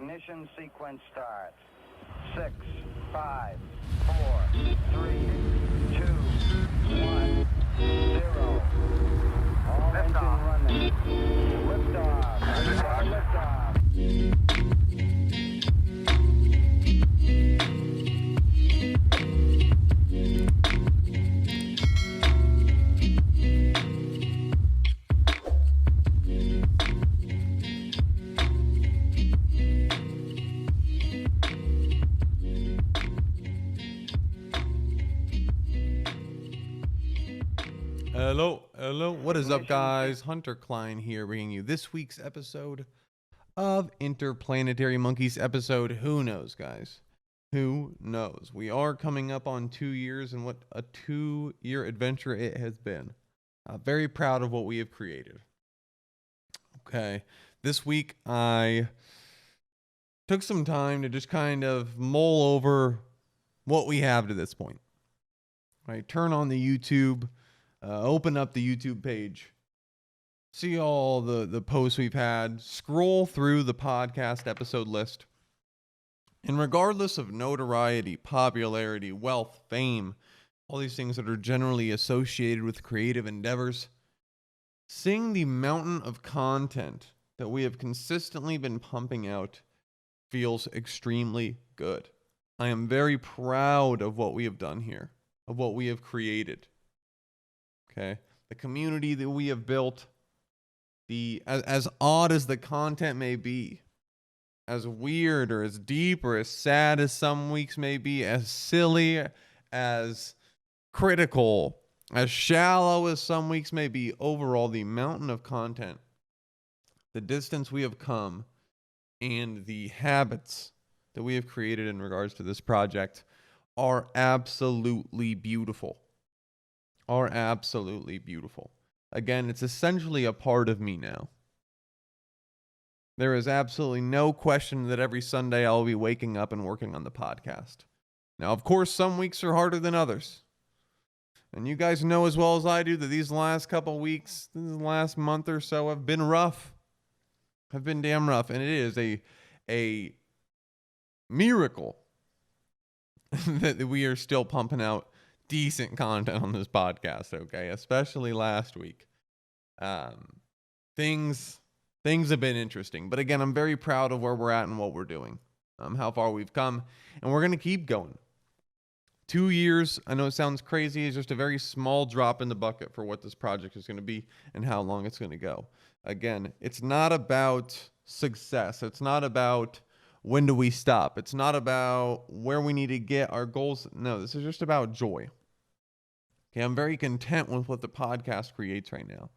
Ignition sequence starts. 6, 5, 4, 3, 2, 1, 0. All engine running. Liftoff. Liftoff. Hello. What is up, guys? Hunter Klein here, bringing you this week's episode of Interplanetary Monkeys episode. Who knows, guys? Who knows? We are coming up on 2 years, and what a 2-year adventure it has been. Very proud of what we have created. Okay, this week I took some time to just kind of mull over what we have to this point. Right, turn on the YouTube. Open up the YouTube page, see all the posts we've had, scroll through the podcast episode list, and regardless of notoriety, popularity, wealth, fame, all these things that are generally associated with creative endeavors, seeing the mountain of content that we have consistently been pumping out feels extremely good. I am very proud of what we have done here, of what we have created. Okay, the community that we have built, as odd as the content may be, as weird or as deep or as sad as some weeks may be, as silly, as critical, as shallow as some weeks may be, overall, the mountain of content, the distance we have come, and the habits that we have created in regards to this project are absolutely beautiful. Again, it's essentially a part of me now. There is absolutely no question that every Sunday I'll be waking up and working on the podcast. Now, of course, some weeks are harder than others. And you guys know as well as I do that these last couple weeks, this last month or so have been rough. Have been damn rough. And it is a miracle that we are still pumping out decent content on this podcast, okay? Especially last week. Things have been interesting. But again, I'm very proud of where we're at and what we're doing. How far we've come. And we're going to keep going. 2 years, I know it sounds crazy, is just a very small drop in the bucket for what this project is going to be and how long it's going to go. Again, it's not about success. It's not about when do we stop. It's not about where we need to get our goals. No, this is just about joy. Okay, I'm very content with what the podcast creates right now.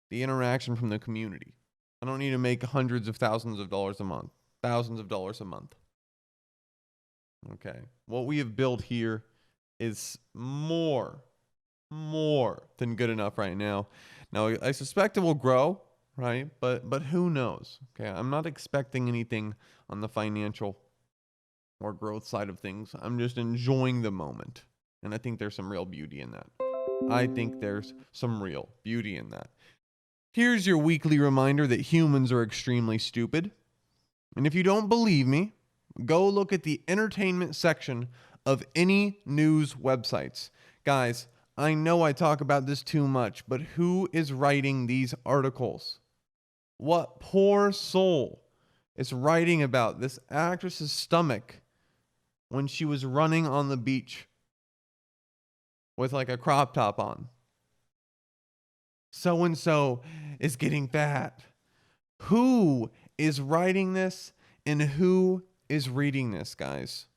The interaction from the community. I don't need to make hundreds of thousands of dollars a month. Thousands of dollars a month. Okay. What we have built here is more than good enough right now. Now, I suspect it will grow, right? But who knows? Okay, I'm not expecting anything on the financial or growth side of things. I'm just enjoying the moment. And I think there's some real beauty in that. Here's your weekly reminder that humans are extremely stupid. And if you don't believe me, go look at the entertainment section of any news websites. Guys, I know I talk about this too much, but who is writing these articles? What poor soul is writing about this actress's stomach when she was running on the beach with like a crop top on? So-and-so is getting fat. Who is writing this and who is reading this, guys?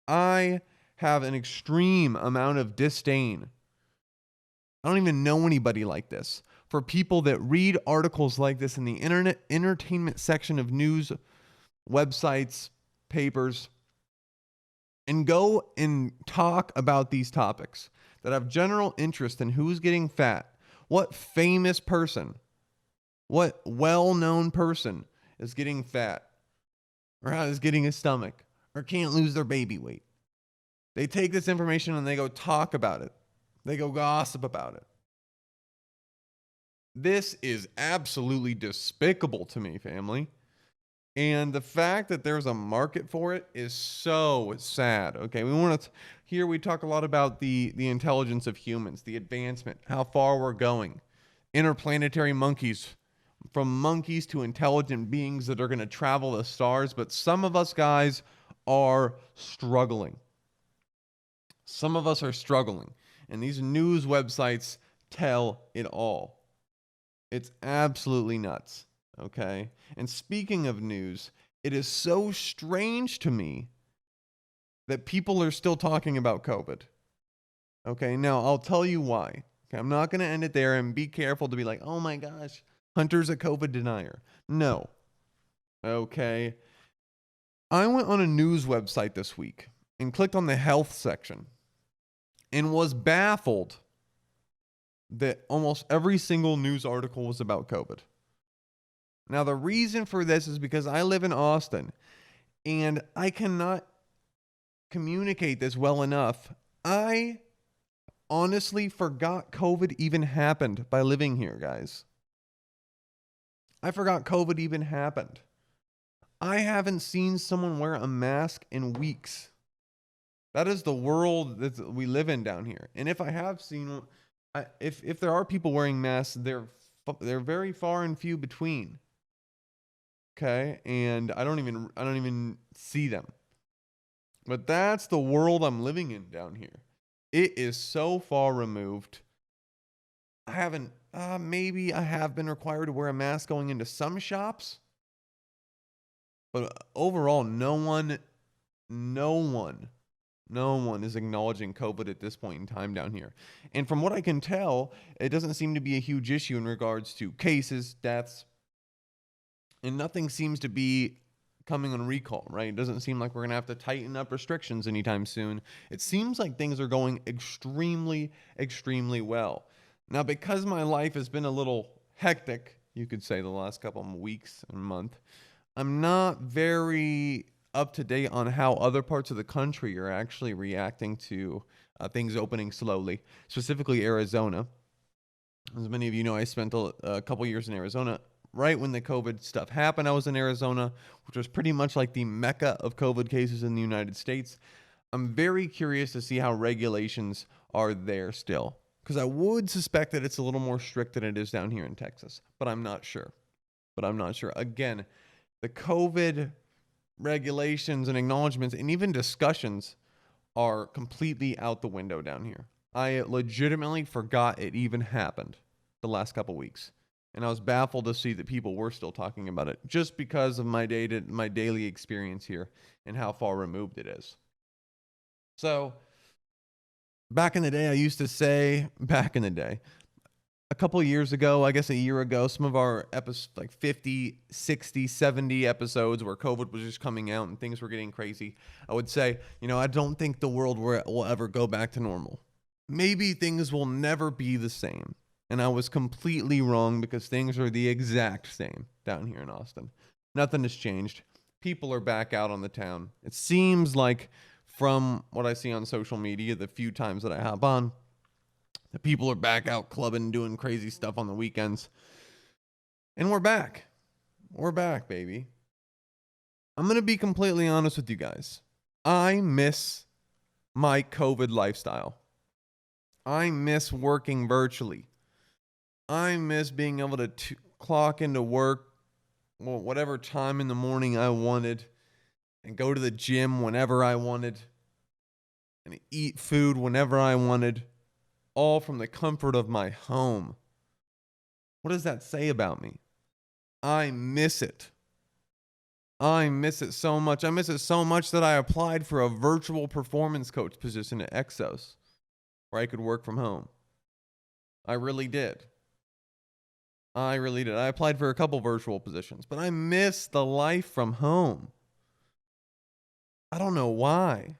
I have an extreme amount of disdain. I don't even know anybody like this. For people that read articles like this in the internet entertainment section of news websites, papers, and go and talk about these topics that have general interest in who's getting fat, what famous person, what well-known person is getting fat, or how is getting a stomach, or can't lose their baby weight. They take this information and they go talk about it. They go gossip about it. This is absolutely despicable to me, family. And the fact that there's a market for it is so sad. Okay, we want to here we talk a lot about the intelligence of humans, the advancement, how far we're going. Interplanetary monkeys, from monkeys to intelligent beings that are going to travel the stars, but some of us guys are struggling. Some of us are struggling, and these news websites tell it all. It's absolutely nuts. Okay. And speaking of news, it is so strange to me that people are still talking about COVID. Okay. Now, I'll tell you why. Okay. I'm not going to end it there, and be careful to be like, oh my gosh, Hunter's a COVID denier. No. Okay. I went on a news website this week and clicked on the health section and was baffled that almost every single news article was about COVID. Now, the reason for this is because I live in Austin and I cannot communicate this well enough. I honestly forgot COVID even happened by living here, guys. I forgot COVID even happened. I haven't seen someone wear a mask in weeks. That is the world that we live in down here. And if I have seen, if there are people wearing masks, they're very far and few between. Okay, and I don't even see them. But that's the world I'm living in down here. It is so far removed. I haven't maybe I have been required to wear a mask going into some shops. But overall, no one is acknowledging COVID at this point in time down here. And from what I can tell, it doesn't seem to be a huge issue in regards to cases, deaths, and nothing seems to be coming on recall, right? It doesn't seem like we're going to have to tighten up restrictions anytime soon. It seems like things are going extremely, extremely well. Now, because my life has been a little hectic, you could say, the last couple of weeks and month, I'm not very up to date on how other parts of the country are actually reacting to things opening slowly, specifically Arizona. As many of you know, I spent a couple years in Arizona. Right when the COVID stuff happened, I was in Arizona, which was pretty much like the mecca of COVID cases in the United States. I'm very curious to see how regulations are there still, because I would suspect that it's a little more strict than it is down here in Texas, but I'm not sure. Again, the COVID regulations and acknowledgments and even discussions are completely out the window down here. I legitimately forgot it even happened the last couple weeks. And I was baffled to see that people were still talking about it just because of my daily experience here and how far removed it is. So back in the day, a couple of years ago, I guess a year ago, some of our episodes, like 50, 60, 70 episodes where COVID was just coming out and things were getting crazy, I would say, I don't think the world will ever go back to normal. Maybe things will never be the same. And I was completely wrong, because things are the exact same down here in Austin. Nothing has changed. People are back out on the town. It seems like, from what I see on social media, the few times that I hop on, the people are back out clubbing and doing crazy stuff on the weekends. And we're back. We're back, baby. I'm going to be completely honest with you guys. I miss my COVID lifestyle. I miss working virtually. I miss being able to clock into work, whatever time in the morning I wanted, and go to the gym whenever I wanted, and eat food whenever I wanted, all from the comfort of my home. What does that say about me? I miss it. I miss it so much. I miss it so much that I applied for a virtual performance coach position at Exos, where I could work from home. I really did. I applied for a couple virtual positions, but I miss the life from home. I don't know why.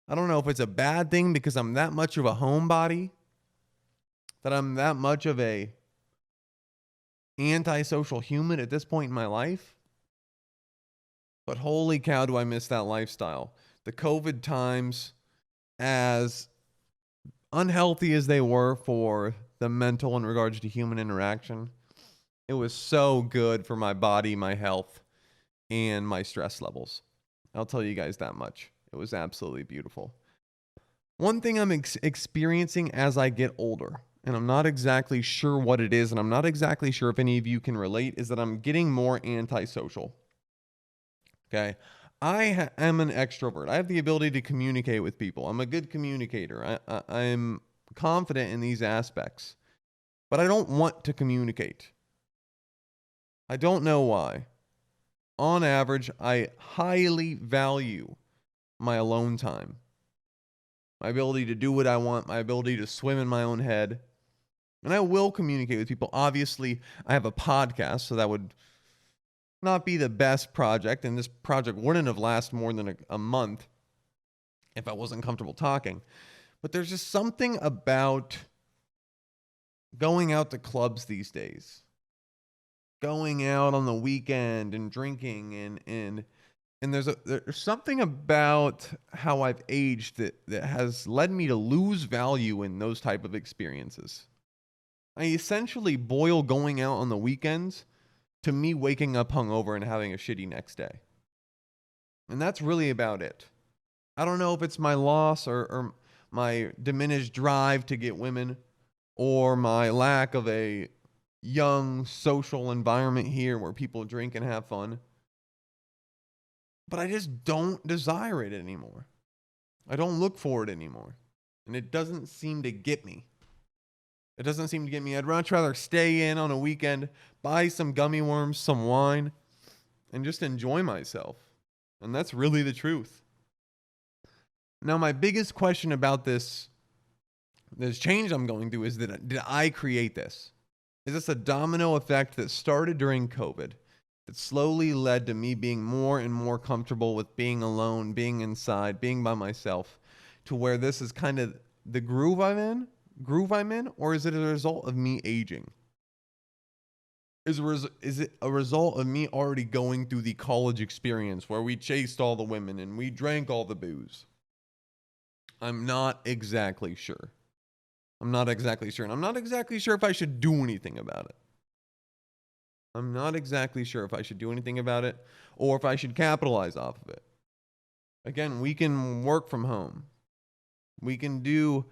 I don't know if it's a bad thing because I'm that much of a homebody, that I'm that much of a antisocial human at this point in my life. But holy cow, do I miss that lifestyle. The COVID times, as unhealthy as they were for the mental in regards to human interaction, it was so good for my body, my health. and my stress levels. I'll tell you guys that much. It was absolutely beautiful. One thing I'm experiencing as I get older, and I'm not exactly sure what it is, and I'm not exactly sure if any of you can relate, is that I'm getting more antisocial. Okay. Am an extrovert. I have the ability to communicate with people. I'm a good communicator. I'm confident in these aspects, but I don't want to communicate. I don't know why. On average, I highly value my alone time, my ability to do what I want, my ability to swim in my own head. And I will communicate with people. Obviously, I have a podcast, so that would not be the best project. And this project wouldn't have lasted more than a month if I wasn't comfortable talking. But there's just something about going out to clubs these days, going out on the weekend and drinking and there's something about how I've aged that has led me to lose value in those type of experiences. I essentially boil going out on the weekends to me waking up hungover and having a shitty next day. And that's really about it. I don't know if it's my loss or my diminished drive to get women or my lack of a young social environment here where people drink and have fun. But I just don't desire it anymore. I don't look for it anymore. And it doesn't seem to get me. It doesn't seem to get me. I'd much rather stay in on a weekend, buy some gummy worms, some wine, and just enjoy myself. And that's really the truth. Now, my biggest question about this change I'm going through is that did I create this? Is this a domino effect that started during COVID that slowly led to me being more and more comfortable with being alone, being inside, being by myself, to where this is kind of the groove I'm in, or is it a result of me aging? Is it a result of me already going through the college experience where we chased all the women and we drank all the booze? I'm not exactly sure. And I'm not exactly sure if I should do anything about it. I'm not exactly sure if I should do anything about it or if I should capitalize off of it. Again, we can work from home. We can do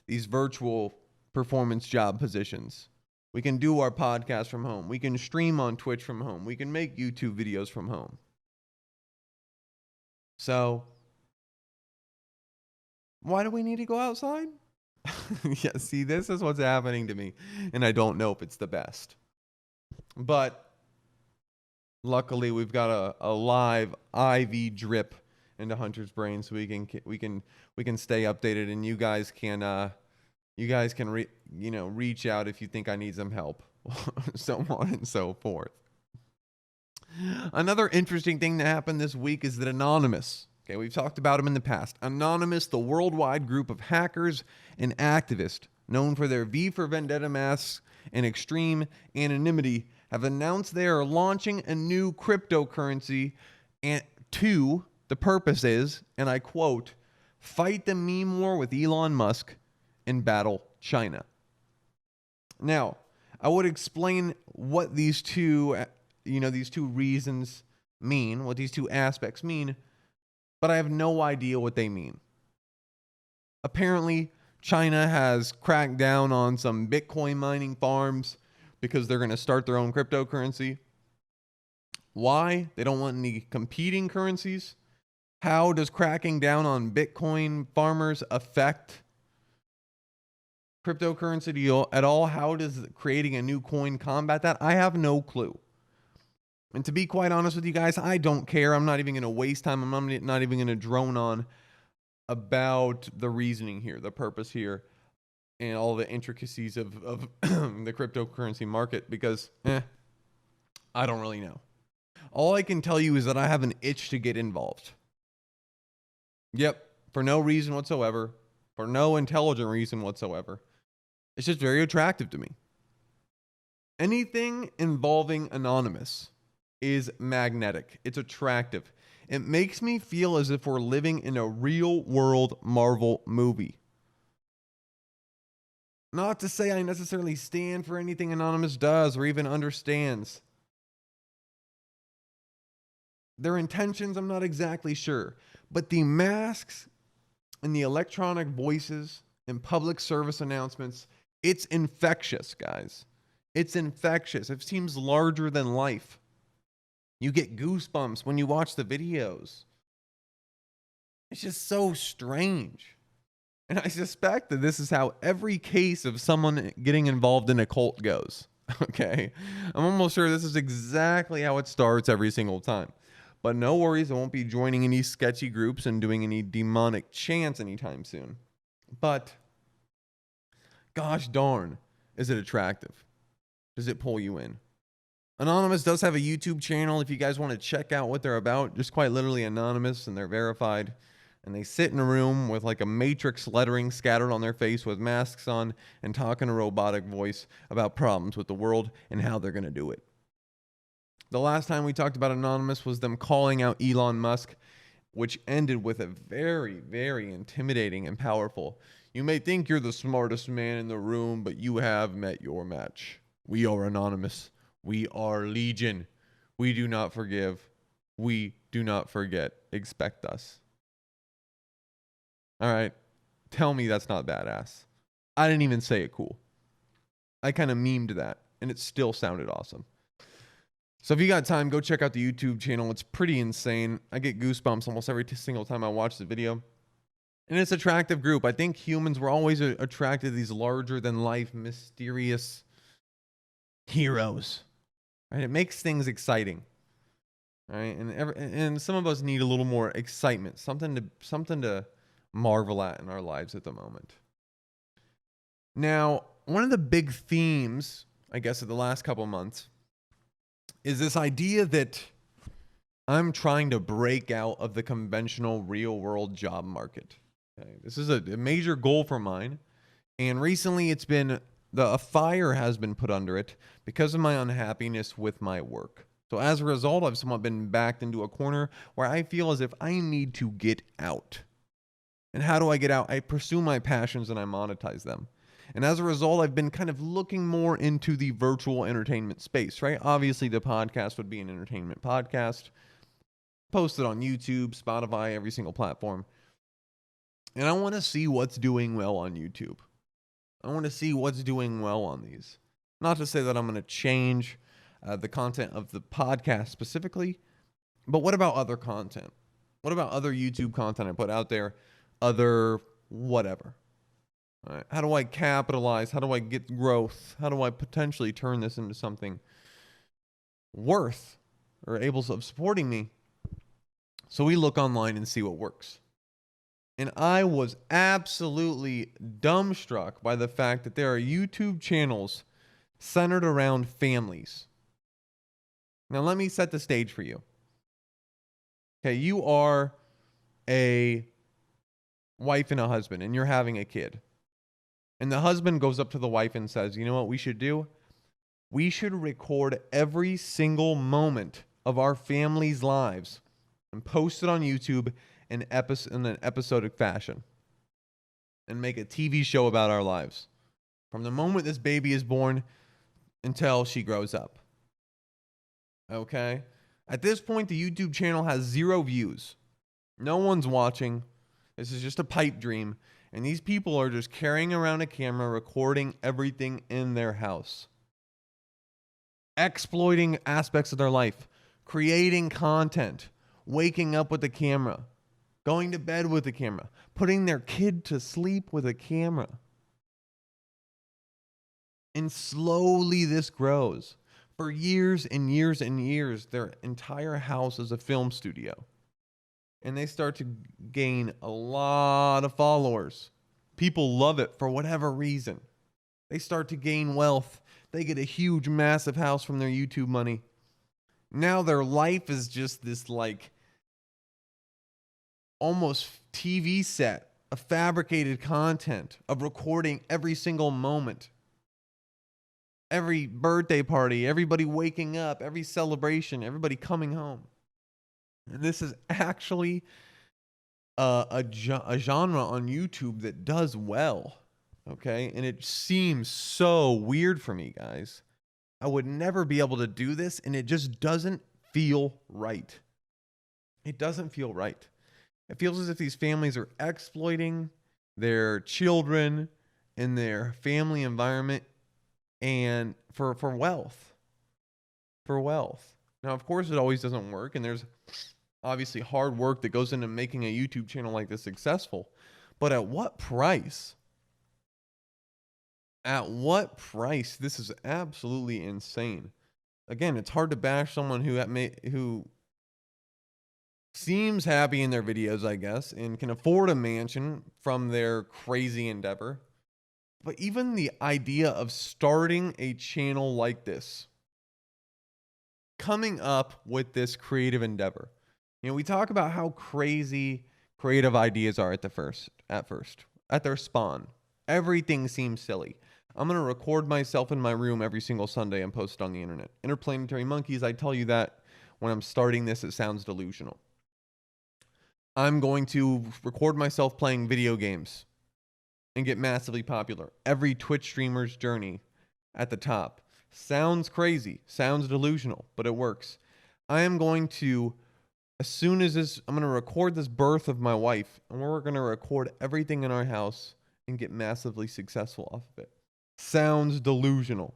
these virtual performance job positions. We can do our podcast from home. We can stream on Twitch from home. We can make YouTube videos from home. So, why do we need to go outside? Yeah, see, this is what's happening to me, and I don't know if it's the best. But luckily, we've got a live IV drip into Hunter's brain, so we can stay updated, and you guys can reach out if you think I need some help, so on and so forth. Another interesting thing that happened this week is that Anonymous, okay, we've talked about them in the past. Anonymous, the worldwide group of hackers and activists known for their V for Vendetta masks and extreme anonymity, have announced they are launching a new cryptocurrency, and the purpose is, and I quote, fight the meme war with Elon Musk and battle China. Now, I would explain what these two reasons mean, what these two aspects mean, but I have no idea what they mean. Apparently, China has cracked down on some Bitcoin mining farms because they're going to start their own cryptocurrency. Why? They don't want any competing currencies. How does cracking down on Bitcoin farmers affect cryptocurrency at all? How does creating a new coin combat that? I have no clue. And to be quite honest with you guys, I don't care. I'm not even going to waste time. I'm not even going to drone on about the reasoning here, the purpose here, and all the intricacies of the cryptocurrency market because I don't really know. All I can tell you is that I have an itch to get involved. Yep, for no reason whatsoever, for no intelligent reason whatsoever. It's just very attractive to me. Anything involving Anonymous is magnetic. It's attractive. It makes me feel as if we're living in a real world Marvel movie. Not to say I necessarily stand for anything Anonymous does or even understands. Their intentions, I'm not exactly sure. But the masks and the electronic voices and public service announcements, it's infectious, guys. It's infectious. It seems larger than life. You get goosebumps when you watch the videos. It's just so strange. And I suspect that this is how every case of someone getting involved in a cult goes. Okay. I'm almost sure this is exactly how it starts every single time. But no worries, I won't be joining any sketchy groups and doing any demonic chants anytime soon. But gosh darn, is it attractive? Does it pull you in? Anonymous does have a YouTube channel if you guys want to check out what they're about. Just quite literally Anonymous, and they're verified. And they sit in a room with like a matrix lettering scattered on their face with masks on and talk in a robotic voice about problems with the world and how they're going to do it. The last time we talked about Anonymous was them calling out Elon Musk, which ended with a very, very intimidating and powerful. You may think you're the smartest man in the room, but you have met your match. We are Anonymous. We are Legion. We do not forgive. We do not forget. Expect us. All right. Tell me that's not badass. I didn't even say it cool. I kind of memed that, and it still sounded awesome. So if you got time, go check out the YouTube channel. It's pretty insane. I get goosebumps almost every single time I watch the video. And it's an attractive group. I think humans were always attracted to these larger than life, mysterious heroes. Right? It makes things exciting. Right? And some of us need a little more excitement, something to marvel at in our lives at the moment. Now, one of the big themes, I guess, of the last couple months is this idea that I'm trying to break out of the conventional real world job market. Okay? This is a major goal for mine. And recently it's been, a fire has been put under it because of my unhappiness with my work. So as a result, I've somewhat been backed into a corner where I feel as if I need to get out. And how do I get out? I pursue my passions and I monetize them. And as a result, I've been kind of looking more into the virtual entertainment space, right? Obviously, the podcast would be an entertainment podcast, posted on YouTube, Spotify, every single platform. And I want to see what's doing well on YouTube. I want to see what's doing well on these. Not to say that I'm going to change the content of the podcast specifically, but what about other content? What about other YouTube content I put out there? Other whatever. All right. How do I capitalize? How do I get growth? How do I potentially turn this into something worth or able of supporting me? So we look online and see what works. And I was absolutely dumbstruck by the fact that there are YouTube channels centered around families. Now let me set the stage for you. Okay, you are a wife and a husband, and you're having a kid. And the husband goes up to the wife and says, you know what we should do? We should record every single moment of our family's lives and post it on YouTube in an episodic fashion and make a TV show about our lives from the moment this baby is born until she grows up. Okay? At this point, the YouTube channel has 0 views. No one's watching. This is just a pipe dream. And these people are just carrying around a camera, recording everything in their house. Exploiting aspects of their life. Creating content. Waking up with the camera. Going to bed with the camera. Putting their kid to sleep with a camera. And slowly this grows. For years and years and years, their entire house is a film studio. And they start to gain a lot of followers. People love it for whatever reason. They start to gain wealth. They get a huge, massive house from their YouTube money. Now their life is just this like almost TV set of fabricated content, of recording every single moment. Every birthday party, everybody waking up, every celebration, everybody coming home. And this is actually a genre on YouTube that does well, okay? And it seems so weird for me, guys. I would never be able to do this, and it just doesn't feel right. It doesn't feel right. It feels as if these families are exploiting their children in their family environment and for wealth. For wealth. Now, of course, it always doesn't work, and there's obviously hard work that goes into making a YouTube channel like this successful. But at what price? At what price? This is absolutely insane. Again, it's hard to bash someone who seems happy in their videos, I guess, and can afford a mansion from their crazy endeavor. But even the idea of starting a channel like this, coming up with this creative endeavor. We talk about how crazy creative ideas are at their spawn. Everything seems silly. I'm going to record myself in my room every single Sunday and post it on the internet. Interplanetary Monkeys, I tell you that when I'm starting this, it sounds delusional. I'm going to record myself playing video games and get massively popular. Every Twitch streamer's journey at the top. Sounds crazy, sounds delusional, but it works. I am going to, as soon as this, I'm going to record this birth of my wife, and we're going to record everything in our house and get massively successful off of it. Sounds delusional,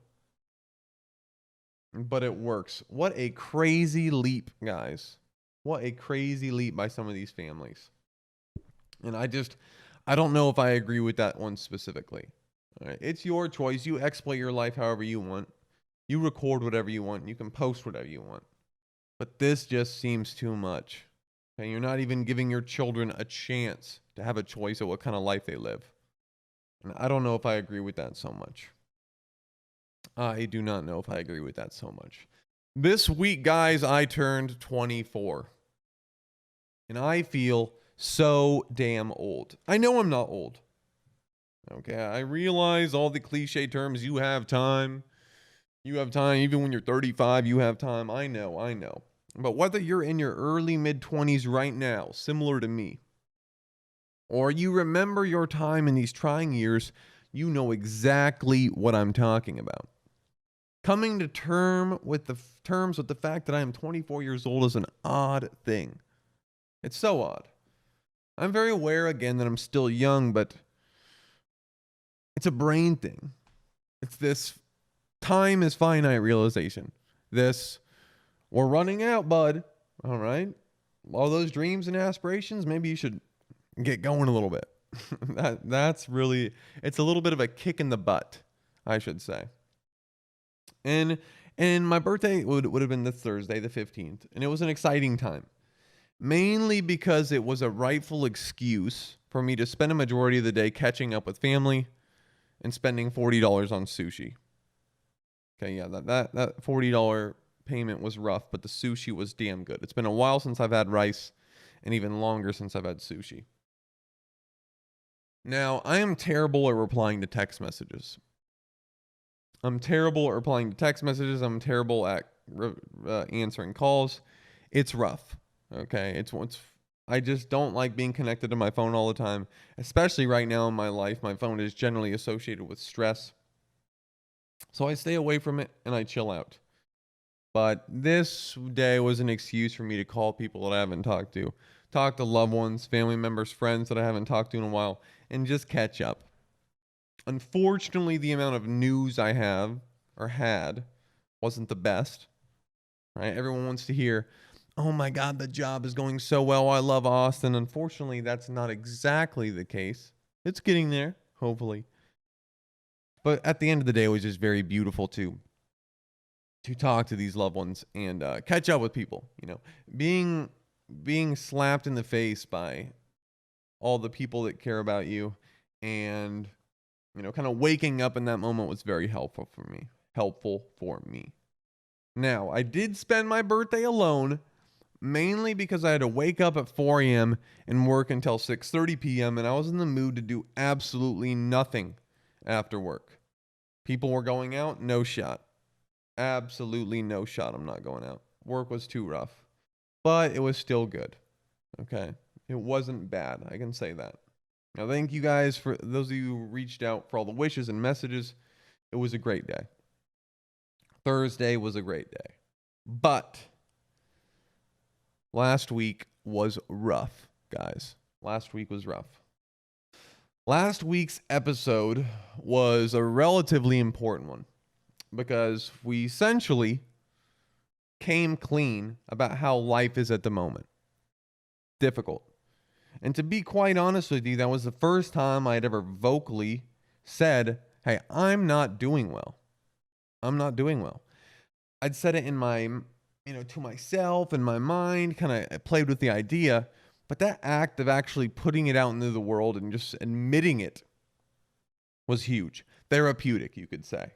but it works. What a crazy leap, guys. What a crazy leap by some of these families. And I don't know if I agree with that one specifically. All right, it's your choice. You exploit your life however you want. You record whatever you want. You can post whatever you want. But this just seems too much. Okay, you're not even giving your children a chance to have a choice of what kind of life they live. And I don't know if I agree with that so much. I do not know if I agree with that so much. This week, guys, I turned 24. And I feel so damn old. I know I'm not old. Okay, I realize all the cliche terms. You have time. You have time. Even when you're 35, you have time. I know. But whether you're in your early mid-20s right now, similar to me, or you remember your time in these trying years, you know exactly what I'm talking about. Coming to terms with the fact that I am 24 years old is an odd thing. It's so odd. I'm very aware, again, that I'm still young, but it's a brain thing. It's this time is finite realization. This, we're running out, bud. All right. All those dreams and aspirations, maybe you should get going a little bit. That's really, it's a little bit of a kick in the butt, I should say. And my birthday would have been this Thursday, the 15th, and it was an exciting time. Mainly because it was a rightful excuse for me to spend a majority of the day catching up with family and spending $40 on sushi. Okay, yeah, that $40 payment was rough, but the sushi was damn good. It's been a while since I've had rice, and even longer since I've had sushi. Now, I am terrible at replying to text messages. I'm terrible at replying to text messages. I'm terrible at answering calls. It's rough. Okay, I just don't like being connected to my phone all the time, especially right now in my life. My phone is generally associated with stress. So I stay away from it and I chill out. But this day was an excuse for me to call people that I haven't talked to loved ones, family members, friends that I haven't talked to in a while, and just catch up. Unfortunately, the amount of news I have or had wasn't the best. Right? Everyone wants to hear, oh my God, the job is going so well. I love Austin. Unfortunately, that's not exactly the case. It's getting there, hopefully. But at the end of the day, it was just very beautiful to talk to these loved ones and catch up with people. Being slapped in the face by all the people that care about you, and kind of waking up in that moment was very helpful for me. Now, I did spend my birthday alone, mainly because I had to wake up at 4 a.m. and work until 6:30 p.m. and I was in the mood to do absolutely nothing after work. People were going out, no shot. Absolutely no shot. I'm not going out. Work was too rough, but it was still good. Okay. It wasn't bad. I can say that. Now, thank you guys for those of you who reached out for all the wishes and messages. It was a great day. Thursday was a great day. But last week, was rough, guys. Last week was rough. Last week's episode was a relatively important one because we essentially came clean about how life is at the moment. Difficult. And to be quite honest with you, that was the first time I'd ever vocally said, hey, I'm not doing well. I'm not doing well. I'd said it in my, to myself, in my mind, kind of played with the idea. But that act of actually putting it out into the world and just admitting it was huge. Therapeutic, you could say.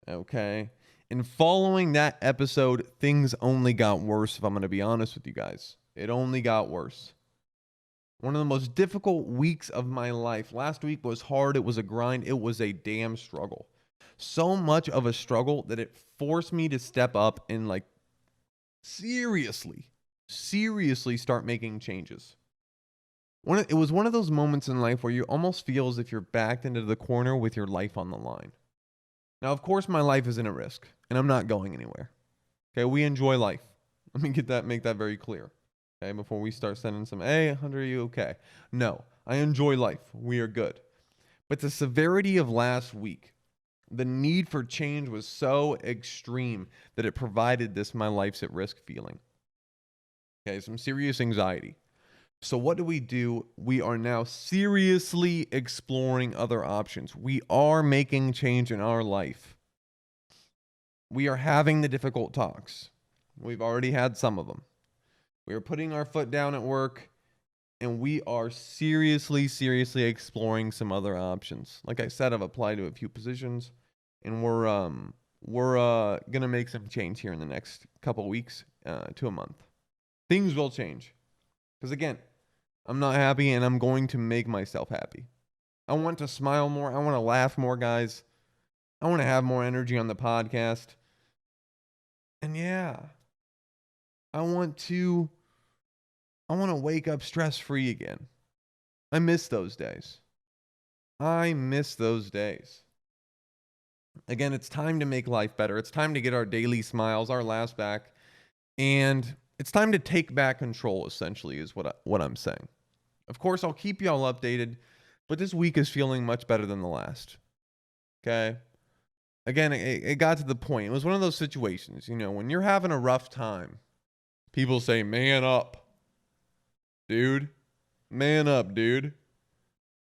Okay. And following that episode, things only got worse, if I'm going to be honest with you guys. It only got worse. One of the most difficult weeks of my life. Last week was hard. It was a grind. It was a damn struggle. So much of a struggle that it forced me to step up and seriously start making changes. It was one of those moments in life where you almost feel as if you're backed into the corner with your life on the line. Now, of course, my life isn't at risk, and I'm not going anywhere. Okay, we enjoy life. Let me make that very clear. Okay, before we start sending some, hey, Hunter, are you okay? No, I enjoy life. We are good. But the severity of last week, the need for change was so extreme that it provided this my life's at risk feeling. Okay, some serious anxiety. So what do? We are now seriously exploring other options. We are making change in our life. We are having the difficult talks. We've already had some of them. We are putting our foot down at work, and we are seriously exploring some other options. Like I said, I've applied to a few positions, and we're gonna make some change here in the next couple weeks to a month. Things will change. Because again, I'm not happy and I'm going to make myself happy. I want to smile more. I want to laugh more, guys. I want to have more energy on the podcast. And yeah, I want to wake up stress-free again. I miss those days. Again, it's time to make life better. It's time to get our daily smiles, our laughs back. And it's time to take back control, essentially, is what I'm saying. Of course, I'll keep y'all updated, but this week is feeling much better than the last. Okay? Again, it got to the point. It was one of those situations, when you're having a rough time, people say, man up, dude. Man up, dude.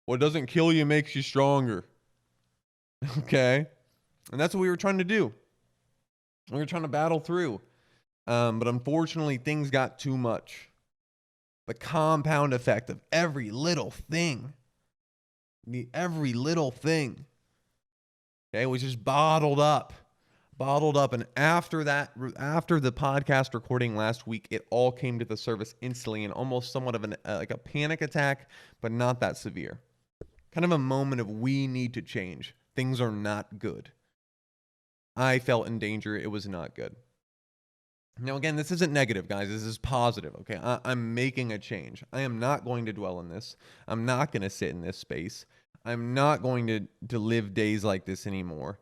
What doesn't kill you makes you stronger. Okay? And that's what we were trying to do. We were trying to battle through. But unfortunately, things got too much. The compound effect of every little thing. Okay, was just bottled up. And after the podcast recording last week, it all came to the surface instantly and almost somewhat of like a panic attack, but not that severe. Kind of a moment of we need to change. Things are not good. I felt in danger. It was not good. Now, again, this isn't negative, guys. This is positive, okay? I'm making a change. I am not going to dwell in this. I'm not going to sit in this space. I'm not going to live days like this anymore.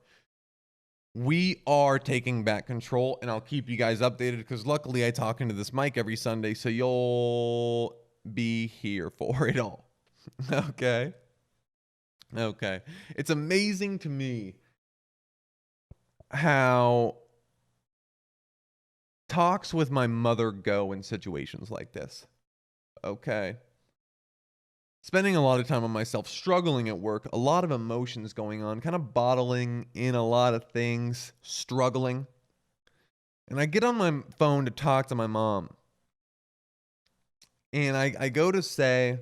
We are taking back control, and I'll keep you guys updated because luckily I talk into this mic every Sunday, so you'll be here for it all. Okay? It's amazing to me how talks with my mother go in situations like this. Okay. Spending a lot of time on myself, struggling at work, a lot of emotions going on, kind of bottling in a lot of things, struggling. And I get on my phone to talk to my mom. And I go to say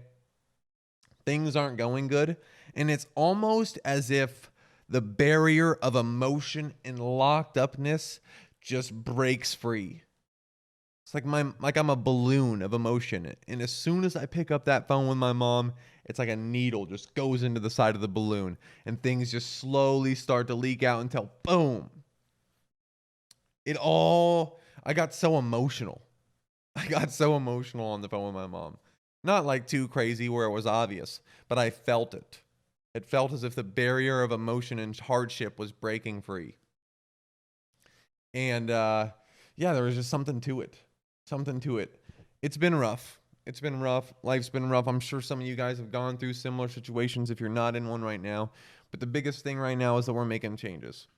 things aren't going good. And it's almost as if the barrier of emotion and locked upness just breaks free. It's like I'm a balloon of emotion. And as soon as I pick up that phone with my mom, it's like a needle just goes into the side of the balloon and things just slowly start to leak out until boom. I got so emotional. on the phone with my mom. Not like too crazy where it was obvious, but I felt it. It felt as if the barrier of emotion and hardship was breaking free. And there was just something to it. It's been rough. It's been rough. Life's been rough. I'm sure some of you guys have gone through similar situations if you're not in one right now. But the biggest thing right now is that we're making changes.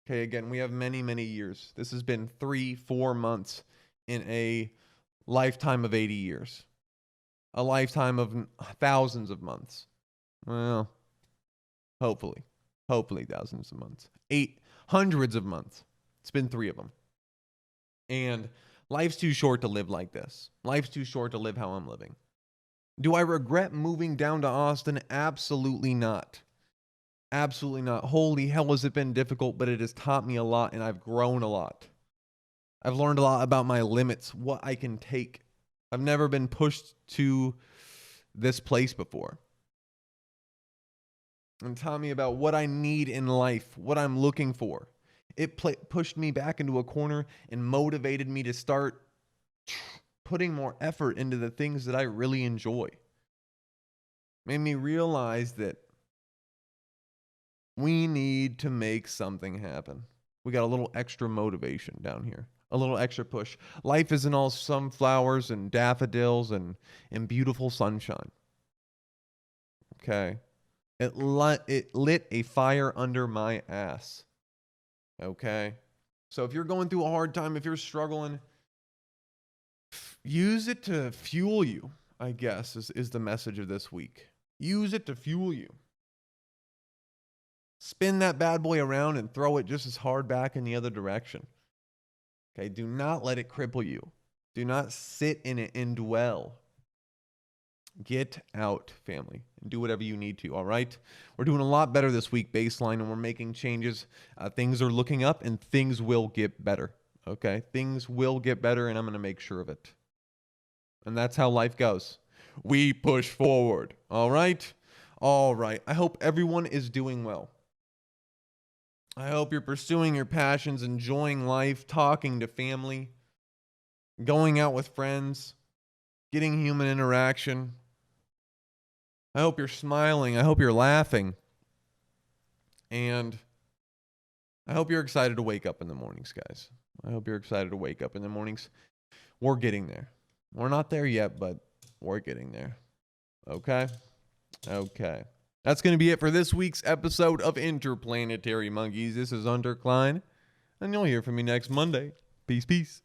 Okay, again, we have many, many years. This has been 3-4 months in a lifetime of 80 years, a lifetime of thousands of months. Well, hopefully thousands of months, hundreds of months. It's been 3 of them. And life's too short to live like this. Life's too short to live how I'm living. Do I regret moving down to Austin? Absolutely not. Absolutely not. Holy hell, has it been difficult, but it has taught me a lot, and I've grown a lot. I've learned a lot about my limits, what I can take. I've never been pushed to this place before. And taught me about what I need in life, what I'm looking for. It pushed me back into a corner and motivated me to start putting more effort into the things that I really enjoy. Made me realize that we need to make something happen. We got a little extra motivation down here, a little extra push. Life isn't all sunflowers and daffodils and beautiful sunshine. Okay. It lit a fire under my ass. Okay. So if you're going through a hard time, if you're struggling, use it to fuel you, I guess, is the message of this week. Use it to fuel you. Spin that bad boy around and throw it just as hard back in the other direction. Okay, do not let it cripple you. Do not sit in it and dwell. Get out, family, and do whatever you need to, all right? We're doing a lot better this week, baseline, and we're making changes. Things are looking up, and things will get better, okay? Things will get better, and I'm going to make sure of it. And that's how life goes. We push forward, all right? All right. I hope everyone is doing well. I hope you're pursuing your passions, enjoying life, talking to family, going out with friends, getting human interaction. I hope you're smiling. I hope you're laughing. And I hope you're excited to wake up in the mornings, guys. I hope you're excited to wake up in the mornings. We're getting there. We're not there yet, but we're getting there. Okay? Okay. That's going to be it for this week's episode of Interplanetary Monkeys. This is Hunter Klein, and you'll hear from me next Monday. Peace, peace.